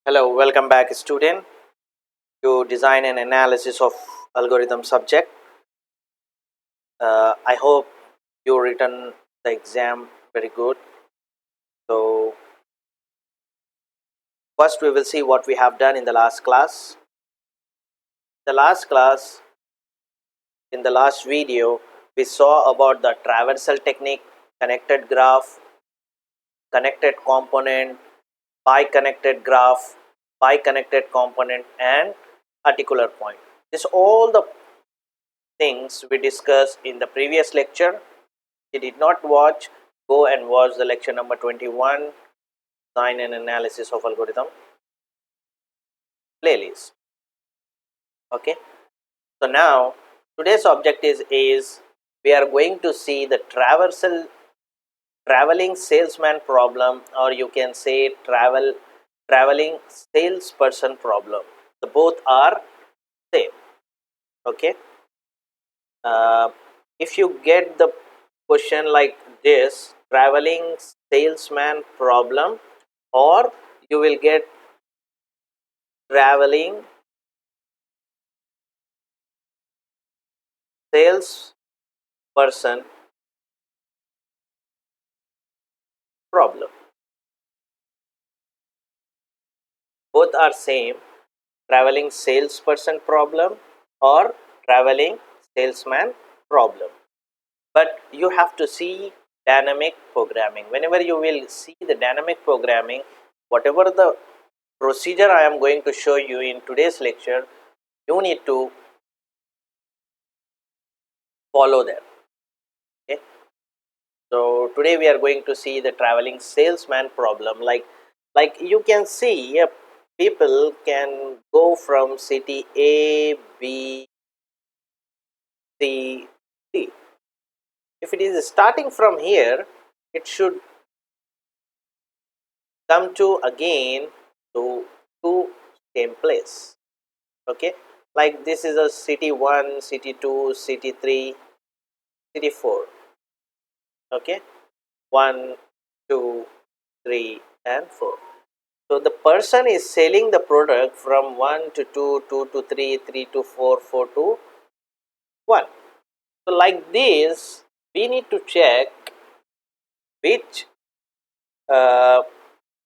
Hello, welcome back student to design and analysis of algorithm subject. I hope you written the exam very good. So first we will see what we have done in the last class. The last class, in the last video, we saw about the traversal technique, connected graph, connected component, bi-connected graph, bi-connected component and articular point. This all the things we discussed in the previous lecture. If you did not watch, go and watch the lecture number 21, design and analysis of algorithm playlist. Okay, so now today's object is we are going to see the traveling salesman problem, or you can say traveling salesperson problem. The both are same. Okay, uh, if you get the question like this, traveling salesman problem, or you will get traveling salesperson problem. Both are same, traveling salesperson problem or traveling salesman problem. But you have to see dynamic programming. Whenever you will see the dynamic programming, whatever the procedure I am going to show you in today's lecture, you need to follow them. Okay, so today we are going to see the traveling salesman problem. Like you can see, people can go from city A, B, C, D. If it is starting from here, it should come to again to same place. Okay, like this is a city 1, city 2, city 3, city 4. Okay, 1, 2, 3 and 4. So the person is selling the product from 1 to 2, 2 to 3, 3 to 4, 4 to 1. So like this, we need to check which uh,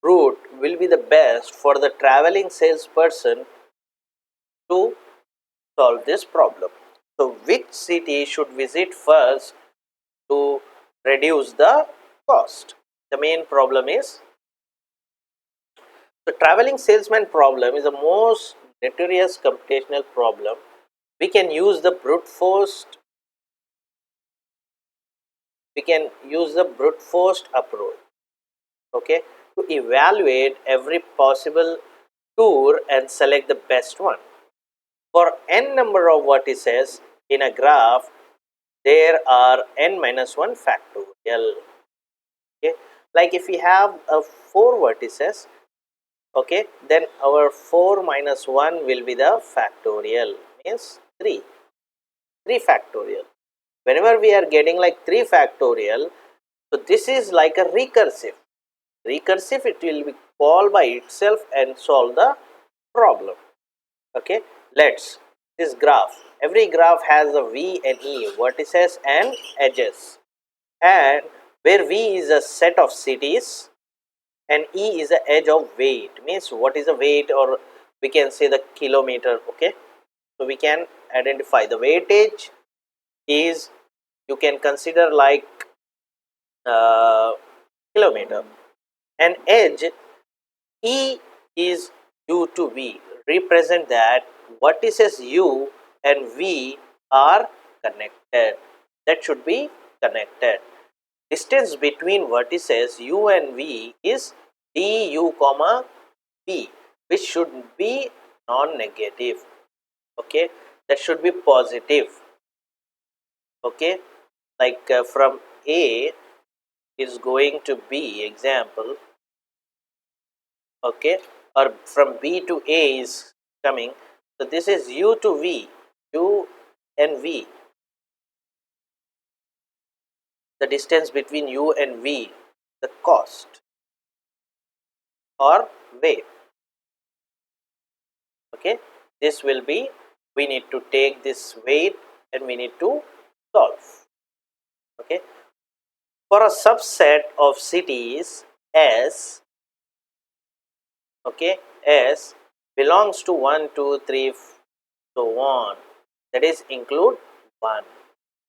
route will be the best for the traveling salesperson to solve this problem. So which city should visit first to reduce the cost? The main problem is the traveling salesman problem is the most notorious computational problem. We can use the brute force approach, okay, to evaluate every possible tour and select the best one. For n number of vertices in a graph, there are n minus 1 factorial. Okay, like if we have 4 vertices, okay, then our 4 minus 1 will be the factorial, means 3 factorial. Whenever we are getting like 3 factorial, so this is like a recursive. It will be called by itself and solve the problem. Okay, let's this graph. Every graph has a V and E, vertices and edges, and where V is a set of cities and E is the edge of weight. Means what is the weight, or we can say the kilometer. Okay, so we can identify the weightage is, you can consider like uh, kilometer, and edge E is U to V, represent that vertices U and V are connected. That should be connected. Distance between vertices U and V is du comma V, which should be non-negative. Okay, that should be positive. Okay, like from A is going to B, example. Okay, or from B to A is coming. So this is U to V, U and V. The distance between U and V, the cost or weight. Okay, this will be, we need to take this weight and we need to solve. Okay, for a subset of cities S, okay, S belongs to 1, 2, 3, so on, that is include 1,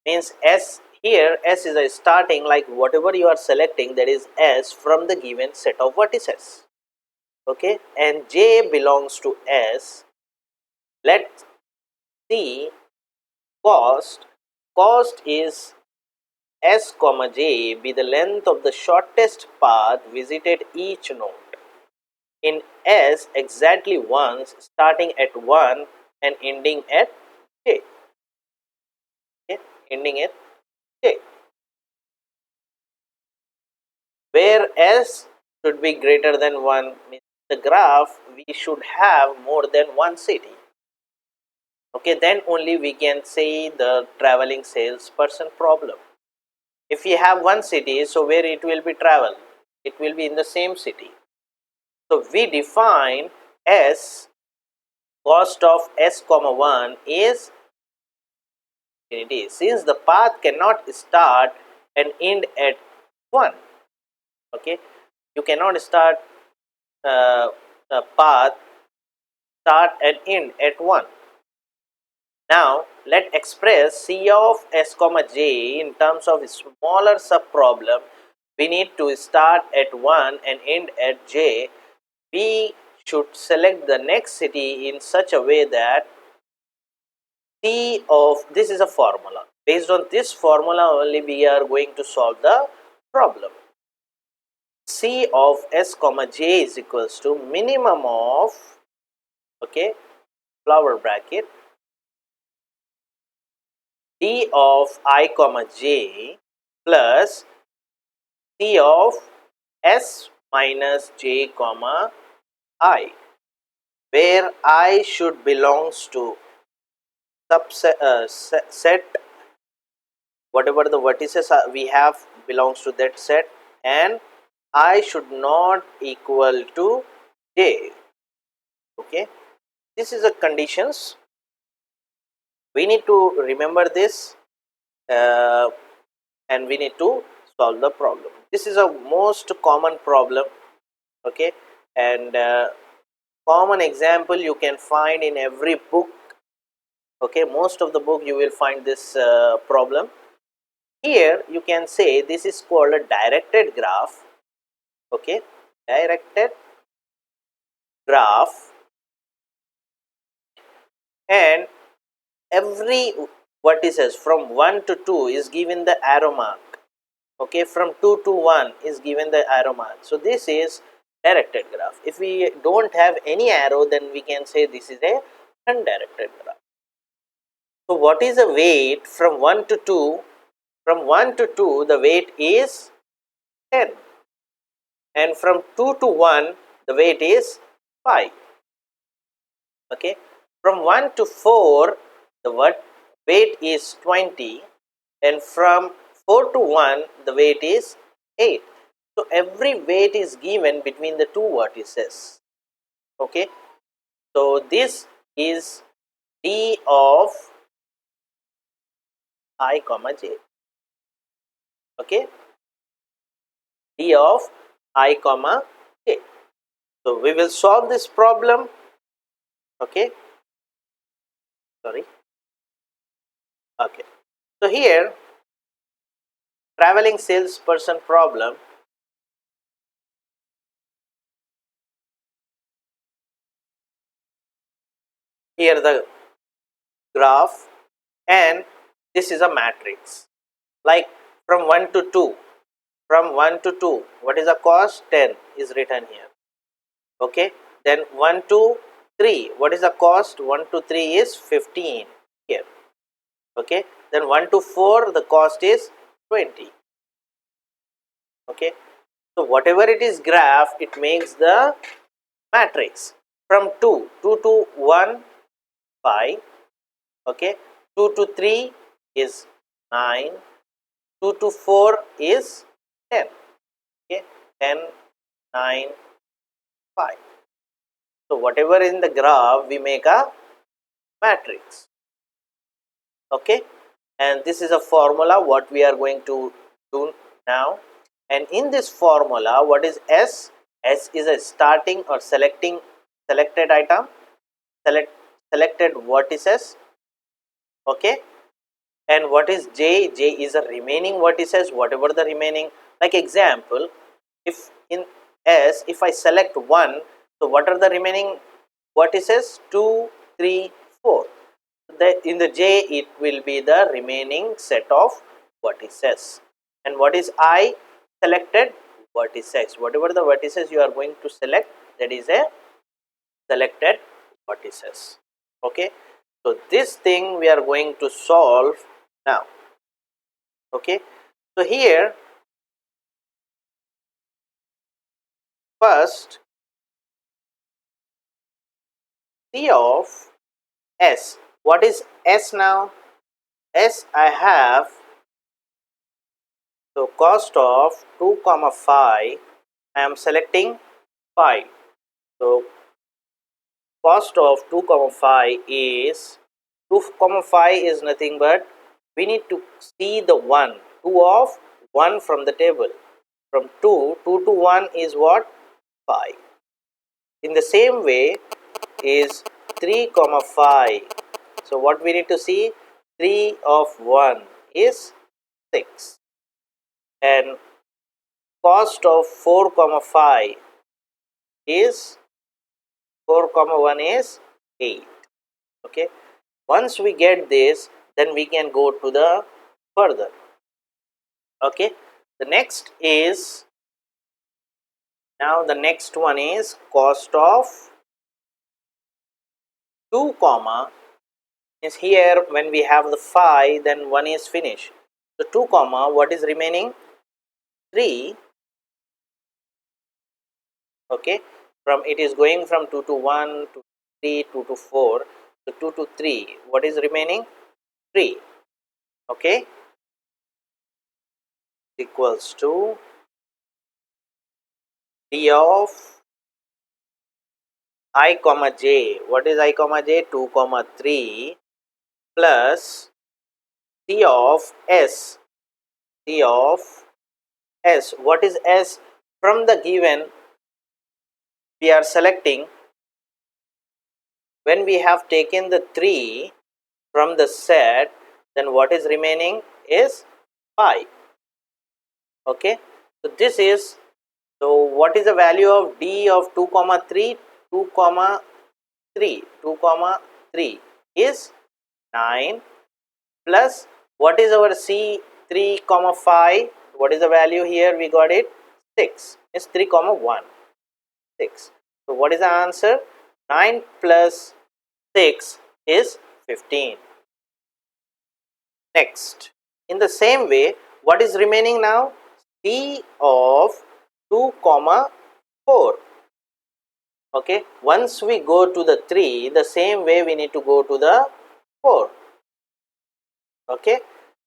means S here, S is a starting, like whatever you are selecting, that is S from the given set of vertices. Okay, and J belongs to S. Let's see cost is S comma J be the length of the shortest path visited each node in S exactly once, starting at 1 and ending at J. Okay, ending at J, where S should be greater than 1, means the graph we should have more than one city. Okay, then only we can say the traveling salesperson problem. If you have one city, so where it will be travel? It will be in the same city. So we define S, cost of S comma 1 is infinity, since the path cannot start and end at 1. Okay, you cannot start a path start and end at 1. Now let express C of S comma J in terms of smaller subproblem. We need to start at 1 and end at J. We should select the next city in such a way that C of, this is a formula. Based on this formula only we are going to solve the problem. C of S comma J is equals to minimum of, okay, flower bracket, D of I comma J plus C of S minus J comma I, where I should belongs to subset set, whatever the vertices we have belongs to that set, and I should not equal to J. Okay, this is the conditions. We need to remember this, uh, and we need to solve the problem. This is a most common problem. Okay, and common example you can find in every book. Okay, most of the book you will find this problem. Here you can say this is called a directed graph. Okay, directed graph, and every vertices from 1 to 2 is given the arrow mark. Okay, from 2 to 1 is given the arrow mark. So this is directed graph. If we don't have any arrow, then we can say this is a undirected graph. So what is the weight from 1 to 2? From 1 to 2 the weight is 10, and from 2 to 1 the weight is 5. Okay, from 1 to 4 the weight is 20, and from 4 to 1 the weight is 8. So every weight is given between the two vertices. Okay, so this is D of I comma J. Okay, D of I comma J. So we will solve this problem. Okay, sorry. Okay, so here traveling salesperson problem. Here the graph, and this is a matrix, like from 1 to 2. From 1 to 2, what is the cost? 10 is written here. Okay, then 1 to 3, what is the cost? 1 to 3 is 15 here. Okay, then 1 to 4 the cost is 20. Okay, so whatever it is graph, it makes the matrix. From 2 to 1, 5. Okay, 2 to 3 is 9, 2 to 4 is 10. Okay, 10, 9, 5. So whatever in the graph, we make a matrix. Okay, and this is a formula what we are going to do now. And in this formula, what is S? S is a starting or selected item, selected vertices. Okay, and what is J? J is a remaining vertices, whatever the remaining. Like example, if in S, if I select 1, so what are the remaining vertices? 2, 3, 4. In the J, it will be the remaining set of vertices. And what is I? Selected vertices. Whatever the vertices you are going to select, that is a selected vertices. Okay, so this thing we are going to solve now. Okay, so here first C of S. What is S now? S I have, so cost of 2 comma 5, I am selecting 5. So cost of 2 comma 5 is 2 comma 5 is nothing but we need to see the 1, 2 of 1 from the table. From 2 to 1 is what? 5. In the same way is 3 comma 5. So what we need to see? 3 of 1 is 6. And cost of 4 comma 5 is 4 comma 1 is 8. Okay, once we get this, then we can go to the further. Okay, the next is, now the next one is cost of 2 comma is here. When we have the 5, then 1 is finished. So 2 comma, what is remaining? 3. Okay, from it is going from 2 to 1 to 3, 2 to 4. So 2 to 3, what is remaining? 3. Okay, equals to D of I comma j. What is I comma j? 2 comma 3 plus C of S. C of S. What is S? From the given, we are selecting, when we have taken the 3 from the set, then what is remaining is 5. Okay, so this is, so what is the value of D of 2 comma 3? 2 comma 3, 2 comma 3 is 9 plus what is our C? 3 comma 5, what is the value here? We got it 6, is 3 comma 1, 6. So what is the answer? 9 plus 6 is 15. Next, in the same way, what is remaining now? C of 2 comma 4. Okay, once we go to the 3, the same way we need to go to the 4. Okay,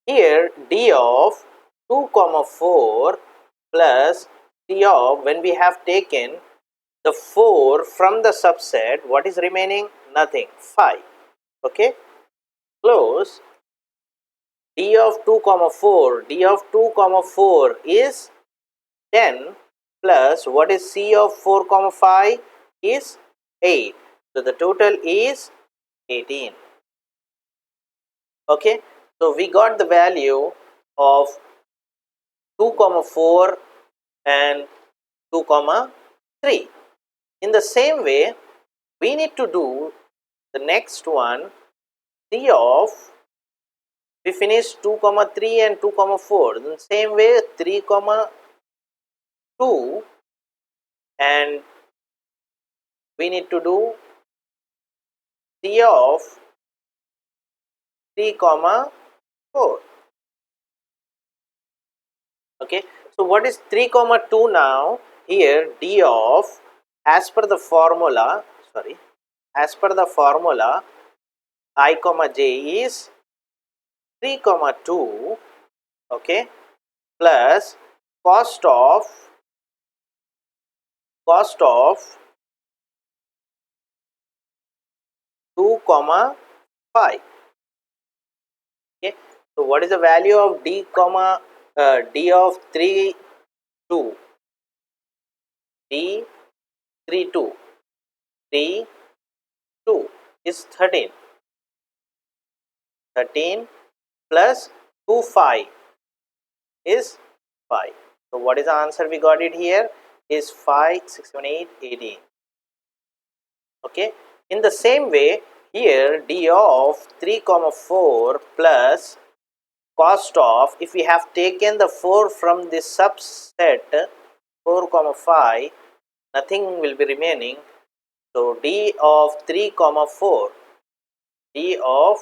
here D of 2 comma 4 plus C of, when we have taken the 4 from the subset, what is remaining? Nothing, 5. Okay, close. D of 2 comma 4, D of 2 comma 4 is 10 plus what is C of 4 comma 5 is 8. So the total is 18. Okay, so we got the value of 2 comma 4 and 2 comma 3. In the same way, we need to do the next one. C of, we finished 2 comma 3 and 2 comma 4. In the same way, 3 comma 2, and we need to do C of 3 comma 4. Okay, so what is 3 comma 2 now? Here D of, as per the formula, as per the formula, I comma j is 3 comma 2, okay, plus cost of 2 comma 5. Okay, so what is the value of d comma d of 3 2? D 3 2 3 2 is 13. 13 plus 2 5 is 5. So what is the answer we got it here is 5 6 7 8 18. Okay, in the same way here d of 3 comma 4 plus cost of, if we have taken the 4 from this subset 4 comma 5, nothing will be remaining. So d of 3 comma 4, d of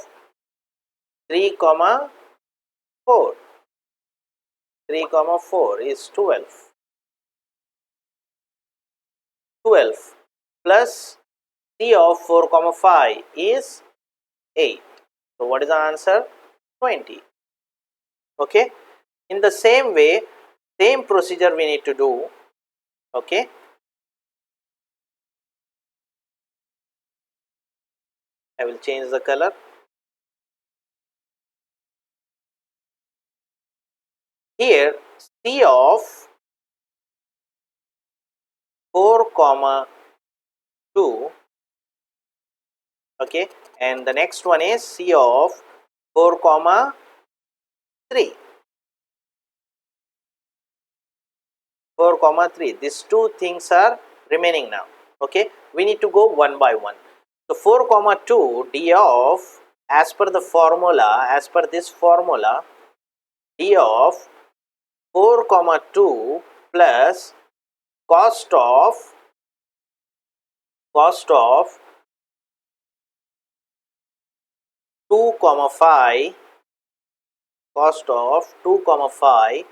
3 comma 4, 3 comma 4 is 12. 12 plus d of 4 comma 5 is 8. So what is the answer? 20. Okay, in the same way, same procedure we need to do. Okay, I will change the color. Here C of 4 comma 2, okay, and the next one is C of 4 comma 3, 4 comma 3. These two things are remaining now. Okay, we need to go one by one. So 4 comma 2 d of, as per the formula, as per this formula, d of 4 comma 2 plus cost of 2 comma 5, cost of 2 comma 5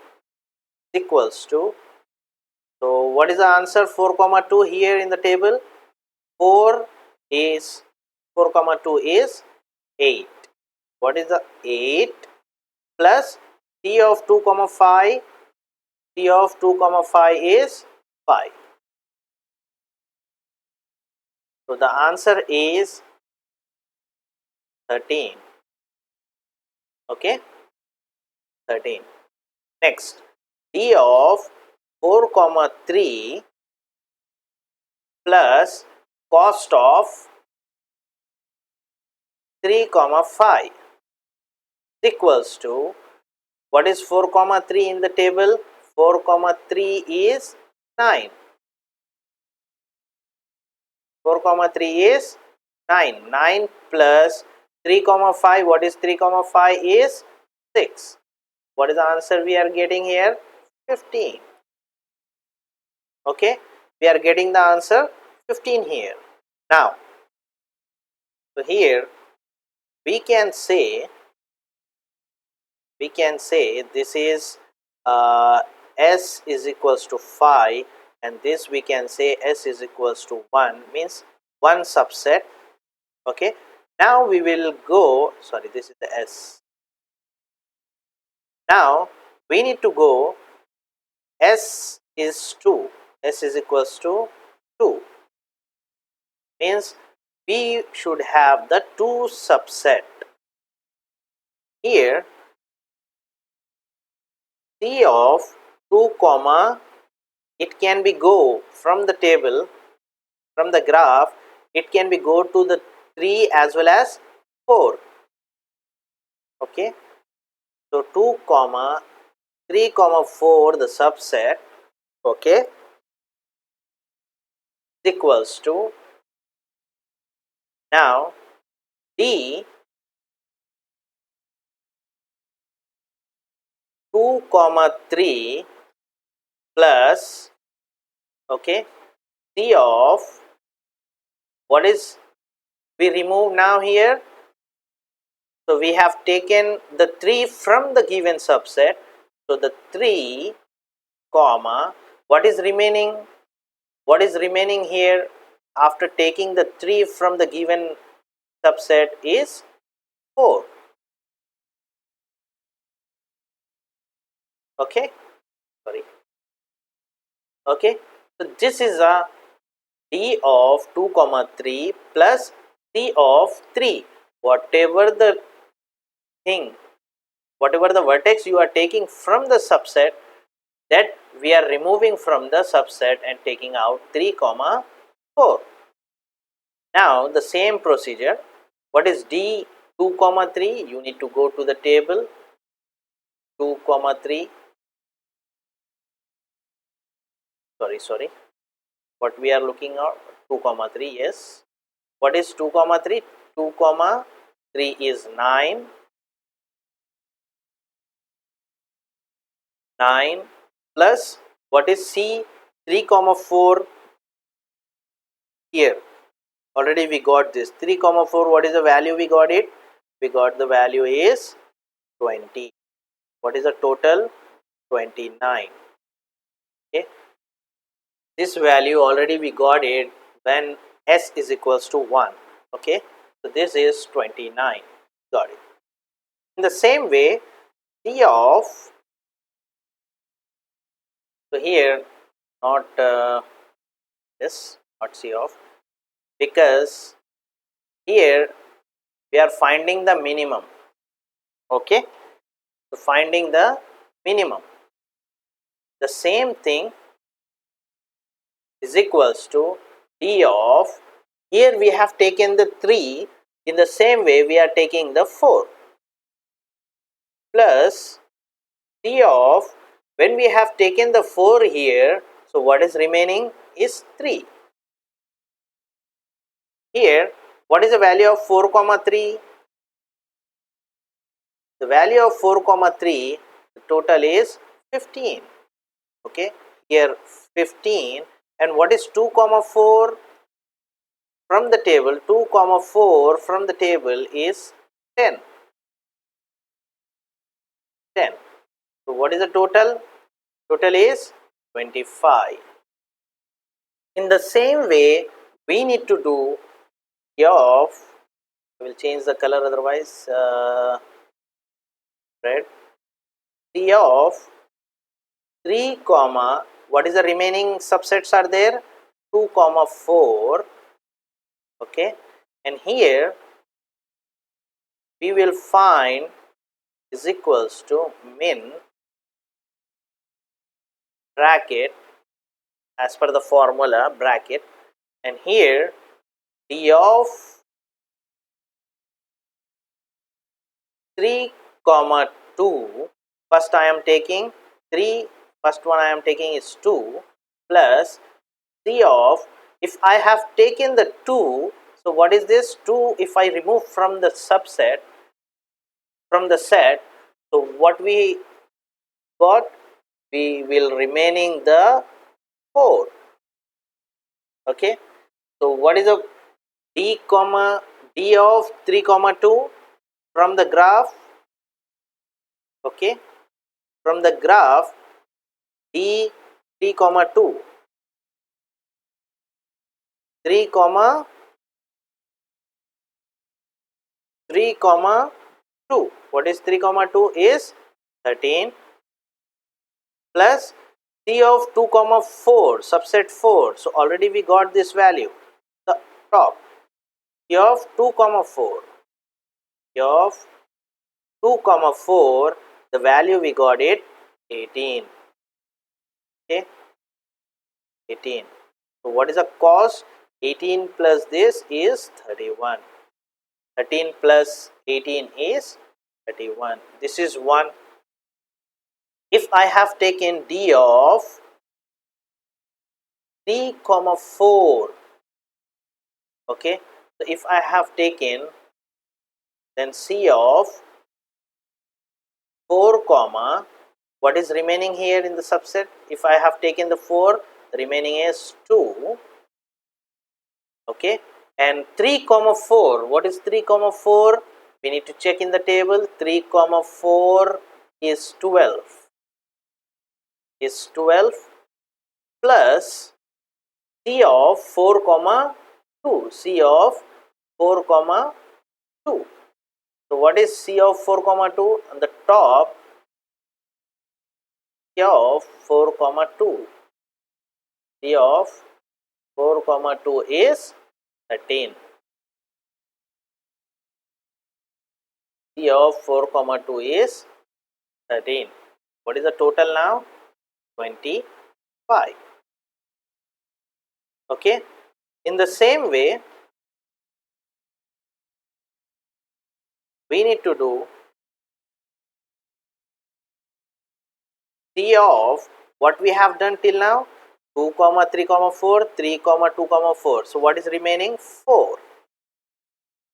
equals to, so what is the answer? 4 comma 2 here in the table. 4 is 4 comma 2 is 8. What is the 8 plus t of 2 comma 5? T of 2 comma 5 is 5. So the answer is 13. Okay, 13. Next, d of 4 comma 3 plus cost of 3 comma 5 equals to, what is 4 comma 3 in the table? 4 comma 3 is 9. 4 comma 3 is 9. 9 plus 3 comma 5, what is 3 comma 5 is 6. What is the answer we are getting here? 15. Okay, we are getting the answer 15 here. Now, so here we can say this is s is equals to 5, and this we can say s is equals to 1, means one subset. Okay, now we will go, sorry, this is the s. Now we need to go, s is 2, s is equals to 2, means we should have the 2 subset. Here c of 2 comma, it can be go from the table, from the graph, it can be go to the 3 as well as 4. Okay, so 2 comma 3 comma 4, the subset, okay, equals to, now d 2 comma 3 plus, okay, c of, what is we remove now here? So we have taken the 3 from the given subset. So the 3 comma, what is remaining? What is remaining here after taking the 3 from the given subset is 4. Okay, sorry. Okay, so this is a d of 2 comma 3 plus C of 3. Whatever the thing, whatever the vertex you are taking from the subset, that we are removing from the subset and taking out 3 comma 4. Now the same procedure. What is D 2 comma 3? You need to go to the table 2 comma 3. Sorry. What we are looking at 2 comma 3. Yes. What is 2 comma 3? 2 comma 3 is 9. 9 plus what is C 3 comma 4 here. Already we got this 3 comma 4. What is the value we got it? We got the value is 20. What is the total? 29. Okay. This value already we got it when S is equals to 1. Okay. So this is 29. Got it. In the same way, C of, so here not this, not C of, because here we are finding the minimum. Okay. So finding the minimum. The same thing is equals to D of, here we have taken the 3, in the same way we are taking the 4, plus D of, when we have taken the 4 here, so what is remaining is 3. Here, what is the value of 4 comma 3? The value of 4 comma 3, the total is 15. Okay, here 15, and what is 2 comma 4? From the table, 2 comma 4 from the table is 10. 10. So what is the total? Total is 25. In the same way, we need to do of, we will change the color, otherwise red. C of 3 comma, what is the remaining subsets are there? 2 comma 4. Okay, and here we will find is equals to min bracket as per the formula bracket, and here D of 3 comma 2, first I am taking 3, first one I am taking is 2, plus C of, if I have taken the 2, so what is this 2? If I remove from the subset, from the set, so what we got, we will remaining the 4. Okay, so what is the D comma D of 3 comma 2 from the graph? Okay, from the graph D 3 comma 2, 3 comma 3 comma 2. What is 3 comma 2 is 13, plus C of 2 comma 4 subset 4. So already we got this value, the top. C of 2 comma 4, C of 2 comma 4, the value we got it 18. Okay, 18. So what is the cost? 18 plus this is 31. 13 plus 18 is 31. This is one. If I have taken D of 3 comma 4, okay, so if I have taken, then C of 4 comma, what is remaining here in the subset? If I have taken the 4, the remaining is 2. Okay, and 3 comma 4, what is 3 comma 4? We need to check in the table. 3 comma 4 is 12, is 12, plus C of 4 comma 2, C of 4 comma 2. So what is C of 4 comma 2? On the top, C of 4 comma 2, C of 4 comma 2 is 13. C of 4 comma 2 is 13. What is the total now? 25. Okay. In the same way, we need to do C of what we have done till now, 2 comma 3 comma 4, 3 comma 2 comma 4. So what is remaining? 4.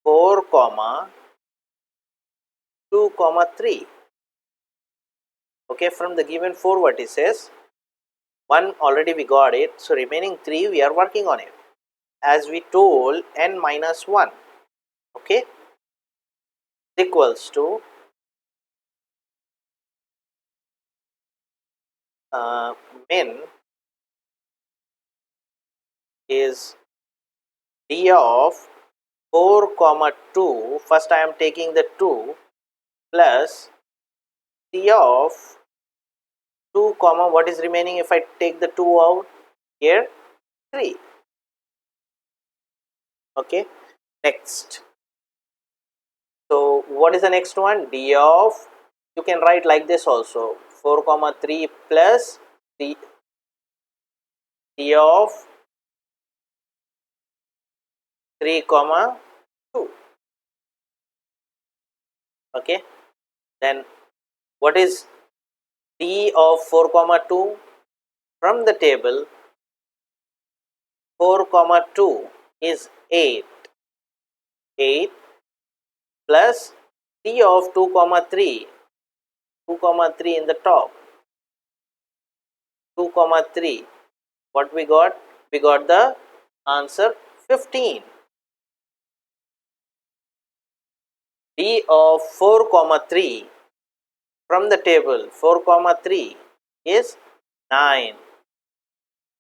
4 comma 2 comma 3. Okay, from the given 4 vertices, 1 already we got it. So remaining 3 we are working on it. As we told, n minus 1. Okay, equals to min is d of 4 comma 2. First I am taking the 2 plus c of 2 comma what is remaining if I take the 2 out here, 3. Okay, next. So what is the next one? D of, you can write like this also, 4 comma 3 plus d of 3 comma 2. Okay, then what is d of 4 comma 2? From the table, 4 comma 2 is 8. 8 plus d of 2 comma 3, 2 comma 3 in the top, 2 comma 3. What we got? We got the answer 15. D of 4 comma 3 from the table, 4 comma 3 is 9.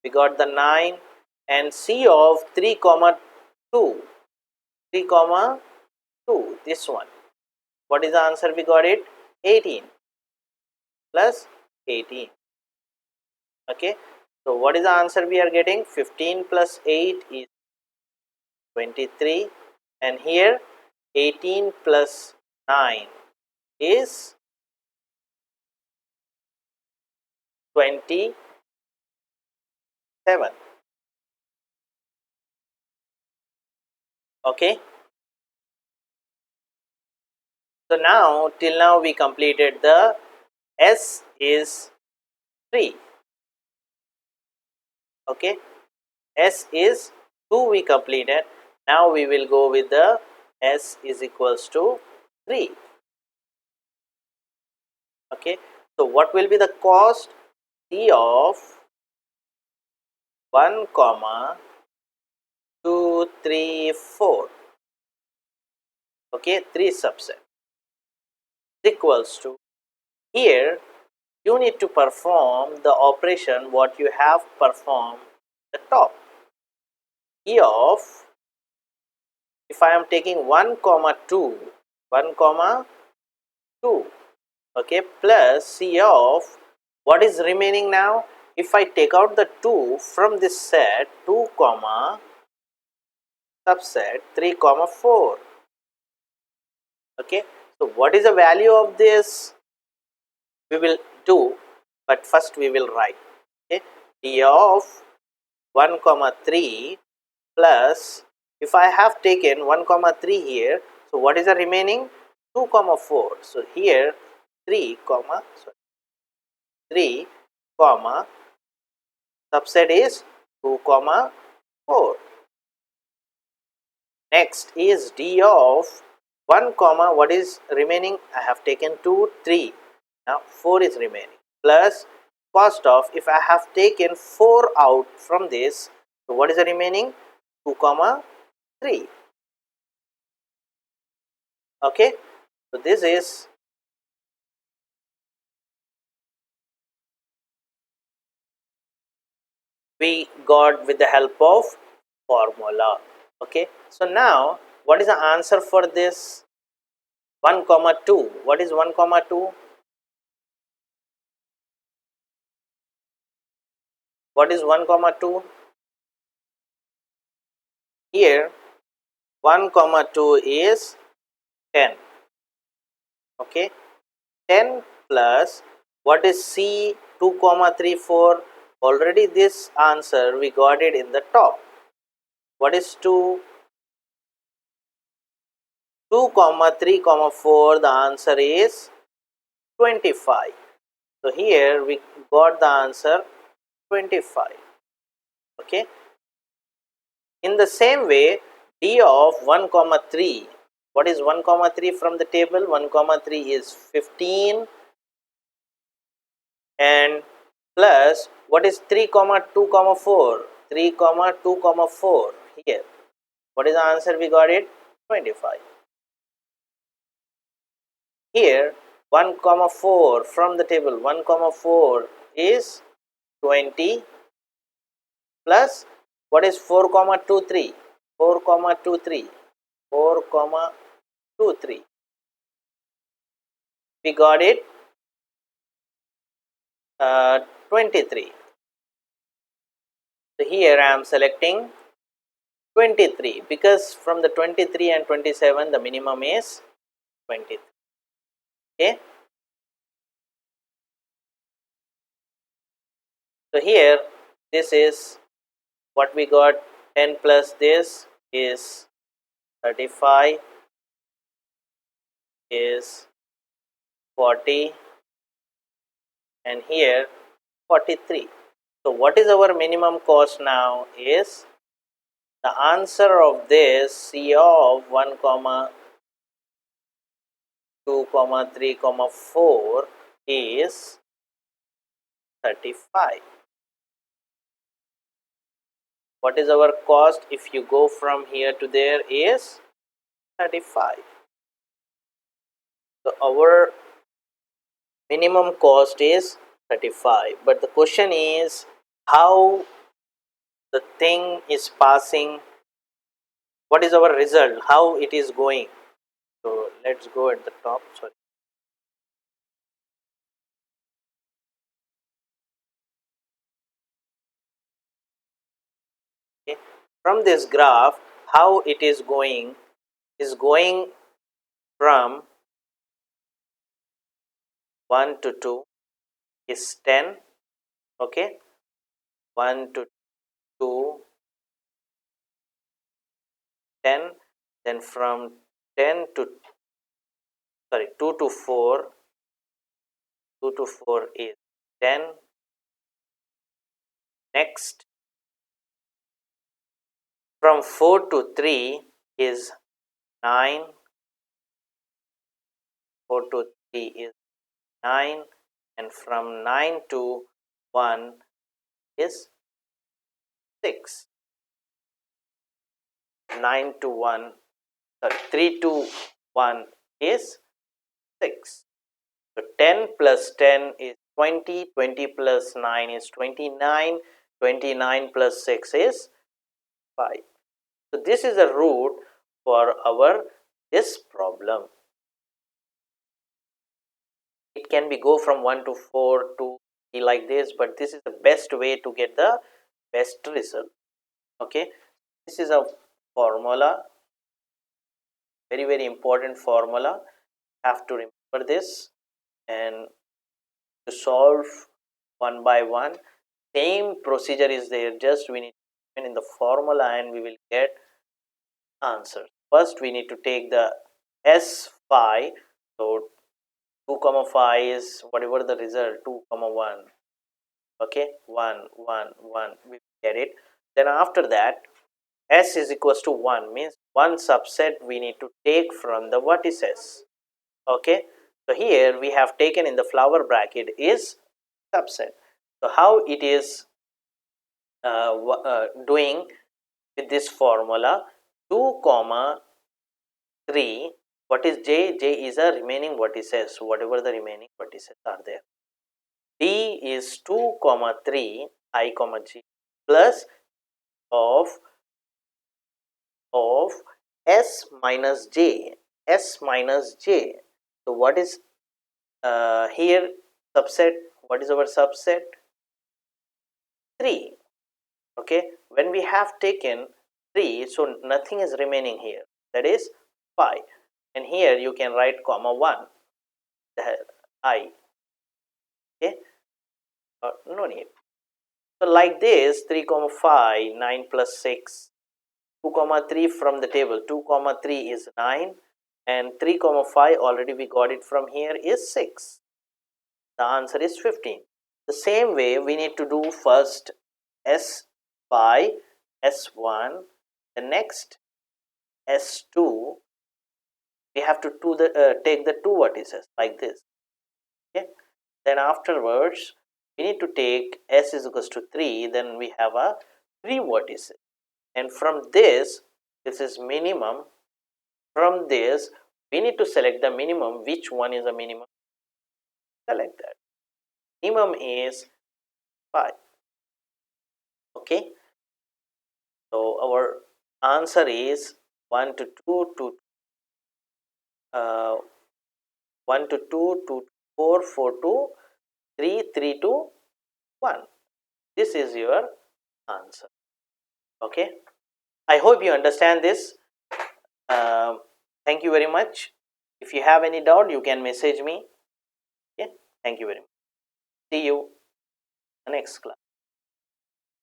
We got the 9, and C of 3 comma 2, 3 comma 2, this one. What is the answer? We got it 18 plus 18. Okay, so what is the answer we are getting? 15 plus 8 is 23, and here 18 plus 9 is 27. Okay, so now till now we completed the S is 3. Okay, S is 2 we completed. Now we will go with the S is equals to 3. Okay, so what will be the cost? C of 1 comma 2 3 4. Okay, 3 subset equals to, here you need to perform the operation what you have performed the top. E of, if I am taking 1 comma 2, 1 comma 2, okay, plus C of what is remaining now? If I take out the 2 from this set, 2 comma subset 3 comma 4. Okay, so what is the value of this? We will do, but first we will write. Okay, D of 1 comma 3 plus, if I have taken 1 comma 3 here, so what is the remaining? 2 comma 4. So here 3 comma 3 comma subset is 2 comma 4. Next is D of 1 comma what is remaining? I have taken 2 3. Now 4 is remaining, plus cost of, if I have taken 4 out from this, so what is the remaining? 2 comma 3. Okay, so this is we got with the help of formula. Okay, so now what is the answer for this? 1 comma 2. What is 1 comma 2? What is 1 comma 2? Here 1 comma 2 is 10. Okay, 10 plus what is C 2 comma 3 4? Already this answer we got it in the top. What is 2? 2 comma 3 comma 4, the answer is 25. So here we got the answer 25. Okay. In the same way, D of 1 comma 3. What is 1 comma 3 from the table? 1 comma 3 is 15, and plus what is 3 comma 2 comma 4? 3 comma 2 comma 4 here. What is the answer we got it? 25. Here 1 comma 4 from the table, 1 comma 4 is 20, plus what is 4 comma 2 3? 4 comma 2 3, 4 comma 2 3. We got it 23. So here I am selecting 23 because from the 23 and 27 the minimum is 23. Okay. So here this is what we got. 10 plus this is 35 is 40, and here 43. So what is our minimum cost now is the answer of this C of 1 comma 2 comma 3 comma 4 is 35. What is our cost if you go from here to there is 35. So our minimum cost is 35, but the question is how the thing is passing, what is our result, how it is going. So let's go at the top. Sorry. Okay. From this graph, how it is going from 1 to 2 is 10. Okay, 1 to 2, 10, then from 10 to 2 to 4, 2 to 4 is 10. Next from 4 to 3 is 9, 4 to 3 is 9, and from 9 to 1 is 6. 9 to 1, 3 to 1 is 6. So 10 plus 10 is 20, 20 plus 9 is 29, 29 plus 6 is 5. So this is the root for our this problem. It can be go from 1 to 4 to be like this, but this is the best way to get the best result. Okay, this is a formula, very important formula. Have to remember this, and to solve one by one, same procedure is there, just we need to in the formula and we will get answers. First we need to take the S phi. So 2 comma 5 is whatever the result, 2 comma 1. Okay, 1 1 1, we get it. Then after that S is equals to 1 means one subset we need to take from the vertices. Okay, so here we have taken in the flower bracket is subset. So how it is doing with this formula, 2 comma 3, what is j? J is a remaining vertices, whatever the remaining vertices are there. D is 2 comma 3 I comma j plus of s minus j, s minus j. So what is here subset? What is our subset? 3. Okay, when we have taken 3, so nothing is remaining here, that is 5, and here you can write comma 1. I. Okay, no need. So like this, 3 comma 5, 9 plus 6, 2 comma 3 from the table, 2 comma 3 is 9, and 3 comma 5 already we got it from here is 6. The answer is 15. The same way we need to do first S by S1, the next S2, we have to take the two vertices like this. Okay. Then afterwards we need to take S is equals to 3, then we have a 3 vertices, and from this is minimum. From this we need to select the minimum. Which one is a minimum? Select that. Minimum is 5. Okay, so our answer is 1 to 2 to 1 to 2 to 4, 4 to 3, 3 to 1. This is your answer. Okay, I hope you understand this. Thank you very much. If you have any doubt, you can message me. Okay, thank you very much. See you in the next class.